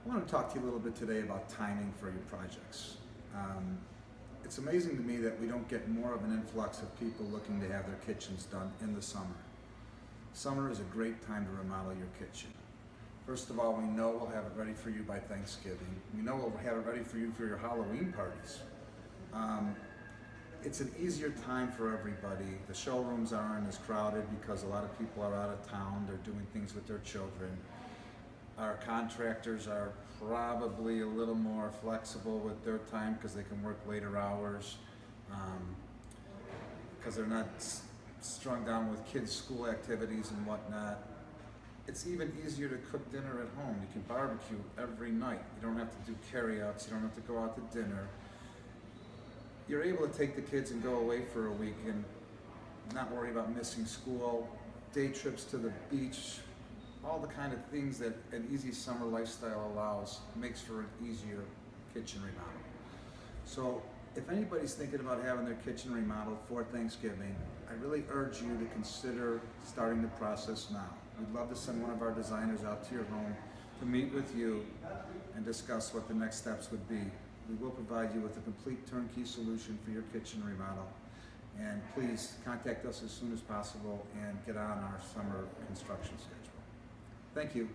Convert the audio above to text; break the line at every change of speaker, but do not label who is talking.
I want to talk to you a little bit today about timing for your projects. It's amazing to me that we don't get more of an influx of people looking to have their kitchens done in the summer. Summer is a great time to remodel your kitchen. First of all, we know we'll have it ready for you by Thanksgiving. We know we'll have it ready for you for your Halloween parties. It's an easier time for everybody. The showrooms aren't as crowded because a lot of people are out of town. They're doing things with their children. Our contractors are probably a little more flexible with their time because they can work later hours, because they're not strung down with kids' school activities and whatnot. It's even easier to cook dinner at home. You can barbecue every night. You don't have to do carryouts. You don't have to go out to dinner. You're able to take the kids and go away for a week and not worry about missing school, day trips to the beach, all the kind of things that an easy summer lifestyle allows makes for an easier kitchen remodel. So if anybody's thinking about having their kitchen remodeled for Thanksgiving, I really urge you to consider starting the process now. We'd love to send one of our designers out to your home to meet with you and discuss what the next steps would be. We will provide you with a complete turnkey solution for your kitchen remodel. And please contact us as soon as possible and get on our summer construction schedule. Thank you.